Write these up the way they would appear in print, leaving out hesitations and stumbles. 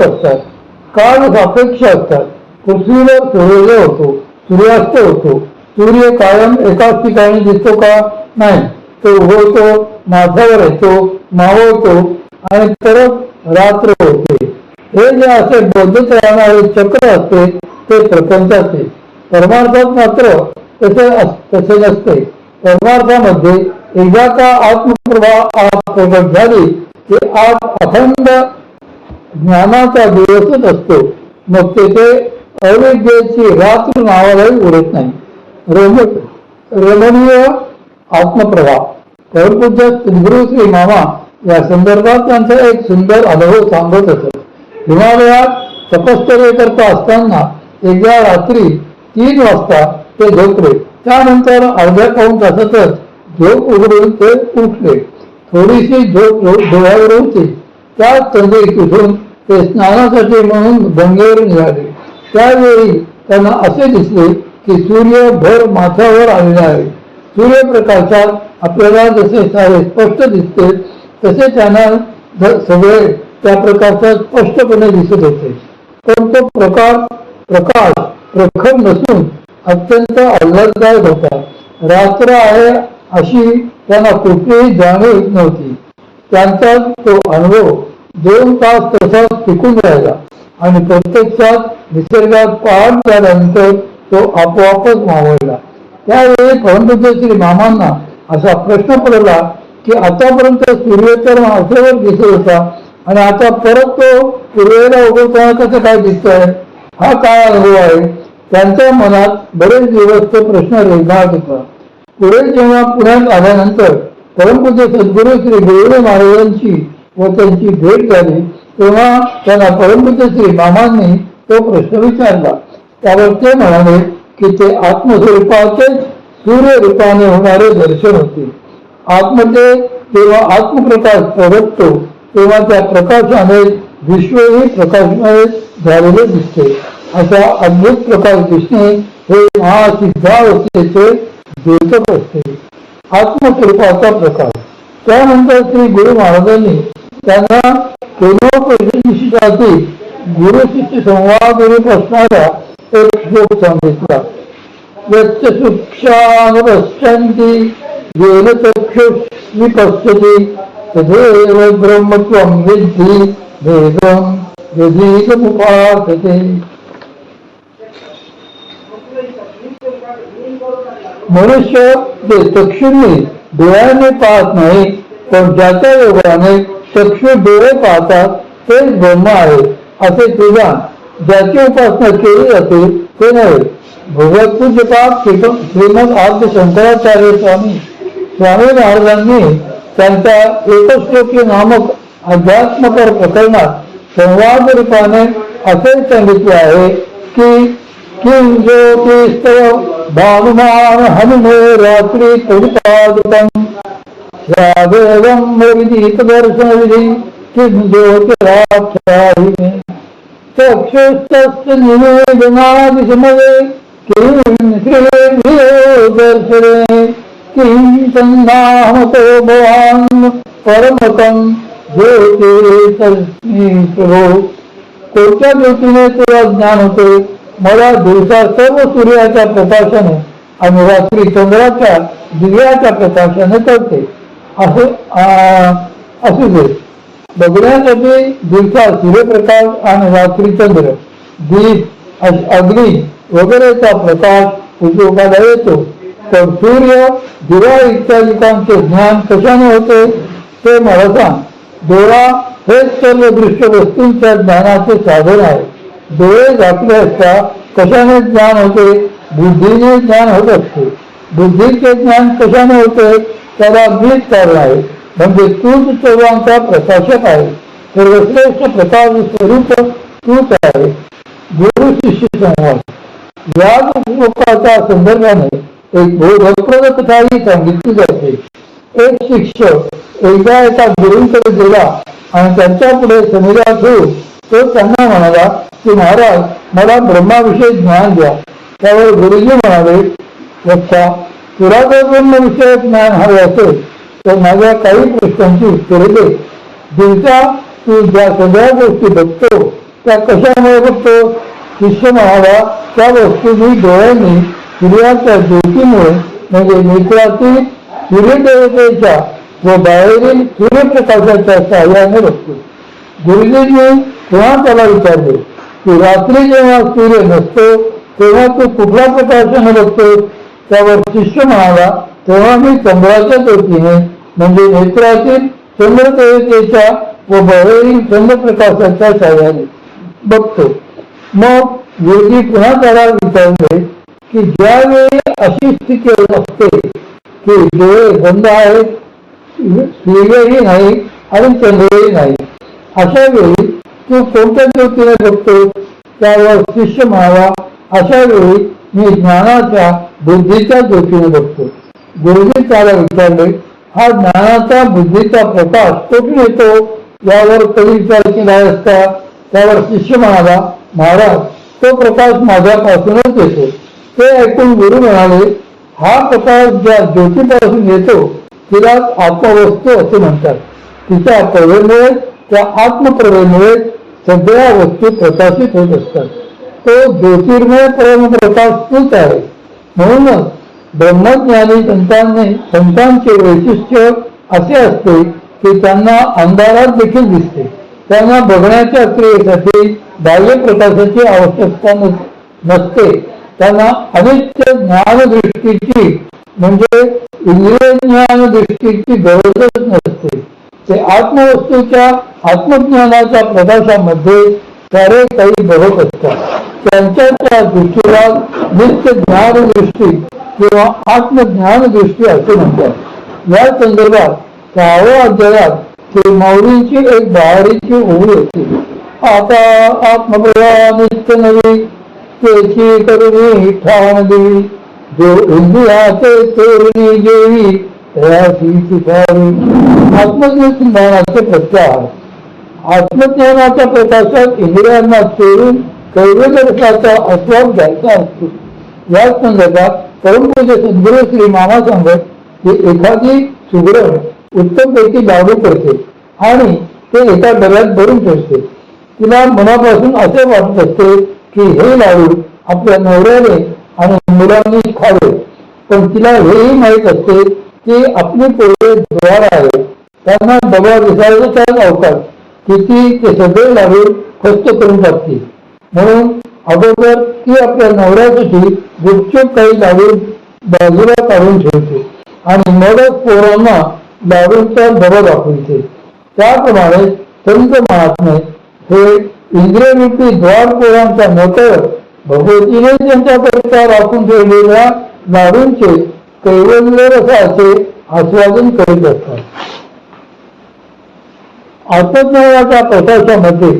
असतात, काळ सापेक्ष असतात. पृथ्वीवर सूर्योदय होतो, सूर्यास्त होतो. सूर्य कायम एकाच ठिकाणी दिसतो का? नाही. तो उगवतो, माथ्यावर येतो, मावळतो आणि परत रात्र होते. हे जे असे बदलत राहणारे चक्र असते ते प्रपंचाचे. परमार्थात मात्र तसे नसते. परमार्थामध्ये एकदा का आत्मप्रभा आत प्रकट झाली की आत अखंड ज्ञानाचा दिवसच असतो. मग तेथे अविद्येची रात्र नावालाही उरत नाही. रमणीय आत्मप्रभा. परमपूज्य सद्गुरू श्री मामा या संदर्भात त्यांचा एक सुंदर अनुभव सांगत असत. हिमालयात तपश्चर्येकरता असताना एकदा रात्री 3 वाजता ते झोपले. त्यानंतर अर्ध्या पाऊण तासातच झोप उघडून ते उठले. थोडीशी झोप डोळ्यावर होती. त्याच तंद्रीत उठून ते स्नानासाठी म्हणून गंगेवर निघाले. त्यावेळी त्यांना असे दिसले की सूर्य भर माथ्यावर आलेला आहे. सूर्यप्रकाशात आपल्याला जसे सारे स्पष्ट दिसते तसे त्यांना सगळे त्या प्रकारचा स्पष्टपणे दिसत होते. पण तो प्रकाश प्रखर नसून अत्यंत आल्हाददायक होता. रात्र आहे अशी त्यांना कुठलीही जाणीव नव्हती. त्यांचा तो अनुभव 2 तास तसाच टिकून राहिला आणि प्रत्यक्षात निसर्गात पाहत झाल्यानंतर तो आपोआपच मावळला. त्यावेळी परमपूज्य श्री मामांना असा प्रश्न पडला की आतापर्यंत सूर्य तर माथ्यावर दिसत होता आणि आता परत तो पूर्वेला उगवताना कसं काय दिसतोय? हा काय अनुभव आहे? त्यांच्या मनात बरेच दिवस तो प्रश्न रेंगाळत होता. पुढे जेव्हा पुण्यात आल्यानंतर परमपूज्य सद्गुरू श्री गुरुदेव महाराजांची व त्यांची भेट झाली तेव्हा त्यांना परमपूज्य श्री मामांनी तो प्रश्न विचारला. त्यावर ते म्हणाले की ते आत्मस्वरूपाचेच सूर्यरूपाने होणारे दर्शन होते. आतमध्ये जेव्हा आत्मप्रकाश प्रगटतो तेव्हा त्या प्रकाशाने विश्वही प्रकाशमय झालेले दिसते. असा अद्भुत प्रकाश दिसणे हे महासिद्धावस्थेचे द्योतक असते. आत्मस्वरूपाचा प्रकाश. त्यानंतर श्री गुरु महाराजांनी त्यांना केनोपनिषदातील गुरु शिष्य संवाद रूप असणारा एक श्लोक सांगितला. यच्च सूक्ष्मानुपश्यन्ति येन चक्षुर्विपश्यति तदेव ब्रह्मत्वं विद्धि भेदं यदीदमुपासते. मनुष्य जे चक्षुंनी डोळ्याने पाहत नाही पण ज्याच्या योगाने चक्षु डोळे पाहतात तेच ब्रह्म आहे असे तुझा ज्याची उपासना केली जाते ते नव्हे. भगवत पूज्यपाद श्रीमद आद्य शंकराचार्य स्वामी महाराजांनी त्यांच्या एकश्लोकी नामक अध्यात्मकर प्रकरणात संवाद रूपाने असे सांगितले आहे की किं ज्योतिस्तव भानुमान हनुमे रात्री परिपादकं यादेवं विदित दर्शन विधि किं ज्योतिराख्याहिमे चक्षुस्तस्य निवेदनादिसमये किं श्रीर्भियो दर्शने किं तन्नामतो भवान् परमतं ज्योतिर्तस्मै प्रभो. कोणत्या ज्योतीने तुला ज्ञान होते? मला दिवसा सर्व सूर्याच्या प्रकाशाने आणि रात्री चंद्राच्या दिव्याच्या प्रकाशाने कळते. असू दे. बघण्यासाठी दिवसा सूर्यप्रकाश आणि रात्री चंद्र, दीप, अग्नी वगैरेचा प्रकाश उपयोगाला येतो. तर सूर्य, दिवा इत्यादिकांचे ज्ञान कशाने होते ते मला सांग. डोळा हेच सर्व दृश्य वस्तूंच्या ज्ञानाचे साधन आहे. डोळे झाकले असता कशाने ज्ञान होते? बुद्धीने ज्ञान होत असते. बुद्धीचे ज्ञान कशाने होते? त्याला मीच कारण आहे, म्हणजे तूच सर्वांचा प्रकाशक आहे. सर्वश्रेष्ठ प्रकाश स्वरूप तूच आहे. गुरु शिष्य संवाद या श्लोकाच्या संदर्भाने एक बोधप्रद कथाही सांगितली जाते. एक शिष्य एकदा एका गुरूंकडे गेला आणि त्यांच्या पुढे समुद्रात ठेवून तो त्यांना म्हणाला की महाराज, मला ब्रह्माविषयी ज्ञान द्या. त्यावर गुरुजी म्हणाले, वत्सा, तुला जर ब्रह्मविषयक ज्ञान हवे असेल तर माझ्या काही प्रश्नांची उत्तरे दे. दिवसा तू ज्या सगळ्या गोष्टी बघतो त्या कशामुळे बघतो? शिष्य म्हणाला, त्या वस्तू मी डोळ्यांनी सूर्याच्या ज्योतीमुळे म्हणजे नेत्रातील सूर्यदेवतेच्या व बाहेरील सूर्यप्रकाशाच्या साह्याने बघतो. गुरुजींनी पुन्हा त्याला विचारले की रात्री जेव्हा सूर्य नसतो तेव्हा तू कुठल्या प्रकाशाने बघतो? त्यावर शिष्य म्हणाला, तेव्हा मी चंद्राच्या ज्योतीने म्हणजे नेत्रातील चंद्रदेवतेच्या व बाहेरील चंद्रप्रकाशाच्या साह्याने बघतो. मग गुरुजी पुन्हा त्याला विचारले की ज्यावेळी अशी स्थिती असते की डोळे बंद आहेत, सूर्यही नाही आणि चंद्रही नाही, अशा वेळी तू कोणत्या ज्योतीने बघतो? त्यावर शिष्य म्हणाला, अशा वेळी मी ज्ञानाच्या बुद्धीच्या ज्योतीने बघतो. गुरुजी त्याला विचारले, हा ज्ञानाचा बुद्धीचा प्रकाश कुठून येतो? यावर कधी विचार केला असता? त्यावर शिष्य म्हणाला, महाराज, तो प्रकाश माझ्यापासूनच येतो. ते ऐकून गुरु म्हणाले, हा प्रकाश ज्या ज्योतीपासून येतो तिलाच आत्मवस्तू असे म्हणतात. तिच्या प्रभेमुळे, त्या आत्मप्रभेमुळे सगळ्या वस्तू प्रकाशित होत असतात. तो ज्योतिर्मय परमप्रकाश तूच आहे. म्हणूनच ब्रह्मज्ञानी संतांचे वैशिष्ट्य असे असते की त्यांना अंधारात देखील दिसते. त्यांना बघण्याच्या क्रियेसाठी बाह्य प्रकाशाची आवश्यकता नसते. त्यांना अनित्य ज्ञानदृष्टीची म्हणजे इंद्रिय ज्ञान दृष्टीची गरजच नसते. ते आत्मवस्तूच्या आत्मज्ञानाच्या प्रकाशामध्ये सारे काही बघत असतात. त्यांच्या त्या दृष्टीला नित्य ज्ञानदृष्टी किंवा आत्मज्ञान दृष्टी असे म्हणतात. या संदर्भात 6व्या अध्यायात ते माऊलींची एक बहारीची ओळी होती. आता आत्मप्रभा नित्य नवी त्याची करुणी ठाण देवी, जो इंद्रियाचे चोरणी जेवी तयाची शिकावी. आत्मज्ञानाचे प्रत्याहार. आत्मज्ञानाच्या प्रकाशात इंद्रियांना चोरून कैवल्य रसाचा आस्वाद घ्यायचा असतो. या संदर्भात परमपूज्य सद्गुरू श्री मामा सांगत की एखादी सुगरण उत्तमपैकी लाडू करते आणि ते एका डब्यात भरून ठेवते. तिला मनापासून असे वाटत असते की हे लाडू आपल्या नवऱ्याने आणि मुलांनी खावे, पण तिला हेही माहीत असते की आपली पोरे द्वार आहे, त्यांना डबा विसरायचाच अवकाश, किती ते सगळे लाडू खस्त करून टाकते. म्हणून अगोदर ती आपल्या नवऱ्यासाठी गुपचूप काही लाडू बाजूला काढून ठेवते आणि मगच पोरांना लाडूंचा डबा दाखवते. त्याप्रमाणे संत महात्मे हे इंद्रियरूपी द्वार पोरांचा नोकर भगवतीने त्यांच्याकरिता राखून ठेवलेल्या लाडूंचे कैवल्य रसाचे आस्वादन करीत असतात. आत्मज्ञानाच्या प्रकाशामध्ये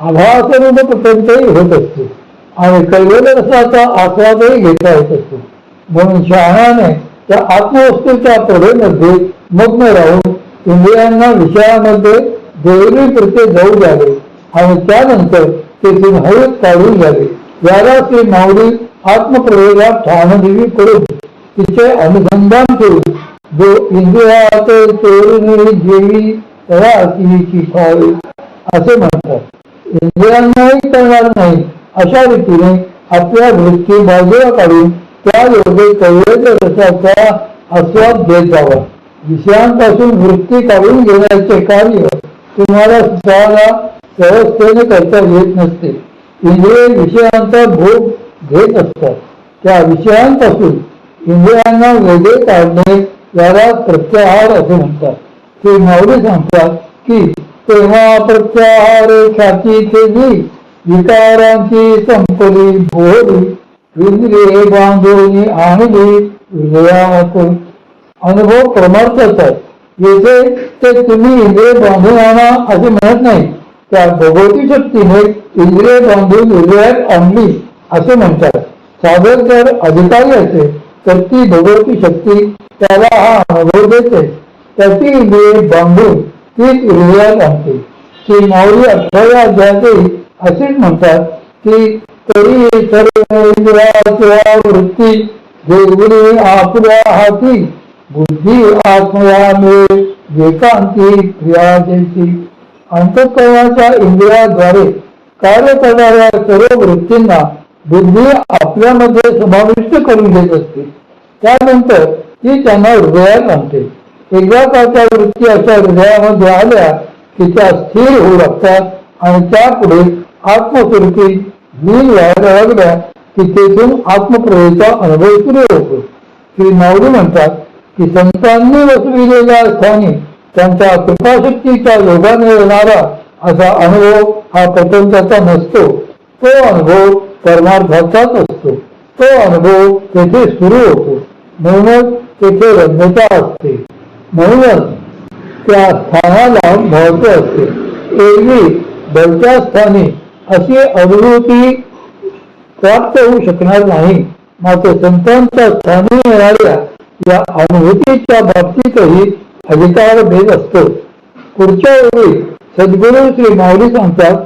आभासरूपपर्यंतही होत असते आणि कैवल्य रसाचा आस्वादही घेता येत असतो. म्हणून शहाण्याने त्या आत्मवस्तूच्या प्रभेमध्ये मग्न राहून इंद्रियांना विषयामध्ये देवरीपुरते जाऊ द्यावे आणि त्यानंतर तेथून हळूच काढून घ्यावे. याला श्री माऊली आत्मप्रभेला ठाणदेवी करून तिचे अनुसंधान ठेवून जो इंद्रियात चोरणी जेवी तयाची खावे असे म्हणतात. इंद्रियांनाही करणार नाही अशा रीतीने आपल्या वृत्ती बाजूला काढून त्या योगे कैवल्य रसाचा आस्वाद घेत जावा. विषयांपासून वृत्ती काढून घेण्याचे कार्य तुम्हाला स्वतःला सहजतेने करता येत नसते. इंद्रिय विषयांचा भोग घेत असतात. त्या विषयांपासून इंद्रियांना वेगळे काढणे याला प्रत्याहार असे म्हणतात. ते माऊली सांगतात की तेव्हा प्रत्याहार ख्याती केली विकारांची संपली भोरी इंद्रिये बांधून आणली हृदयात. अनुभव परमार्थाचा. येथे ते तुम्ही इंद्रिय बांधून आणा असे म्हणत नाही, त्या भगवती शक्तीने इंद्रिय बांधून हृदयात आणली असे म्हणतात. साधक जर अधिकारी असेल तर ती भगवती शक्ती त्याला हा अनुभव देते. त्याची इंद्रिये बांधून तीच हृदयात आणते. श्री माऊली 18व्या अध्यायातही असेच म्हणतात की तरी सर्व इंद्रियाच्या वृत्ती देवगुणी आपल्या हाती बुद्धी आत्मया मिळे एकांती क्रिया जयती. अंतःकरणाच्या इंद्रियाद्वारे कार्य करणाऱ्या सर्व वृत्तींना बुद्धी आपल्यामध्ये समाविष्ट करून घेत असते. त्यानंतर ती त्यांना हृदयात आणते. एकदा का त्या वृत्ती अशा हृदयामध्ये आल्या की त्या स्थिर होऊ लागतात आणि त्यापुढे आत्मस्वरूपी लीन व्हायला लागल्या की तेथून आत्मप्रवेशाचा अनुभव सुरू होतो. श्री माऊली म्हणतात की संतांनी वसविलेल्या स्थानी त्यांच्या कृपाशक्तीच्या योगाने येणारा असा अनुभव हा प्रपंचाचा नसतो. तो अनुभव परमार्थाचाच असतो. तो अनुभव तेथे सुरू होतो. म्हणूनच तेथे रम्यता असते. म्हणूनच त्या स्थानाला महत्व असते. एरवी भलत्या स्थानी अशी अनुभूती प्राप्त होऊ शकणार नाही. मात्र संतांच्या स्थानी येणाऱ्या या अनुभूतीच्या बाबतीतही अधिकार भेद असतो. पुढच्या वेळी सद्गुरू श्री माऊली सांगतात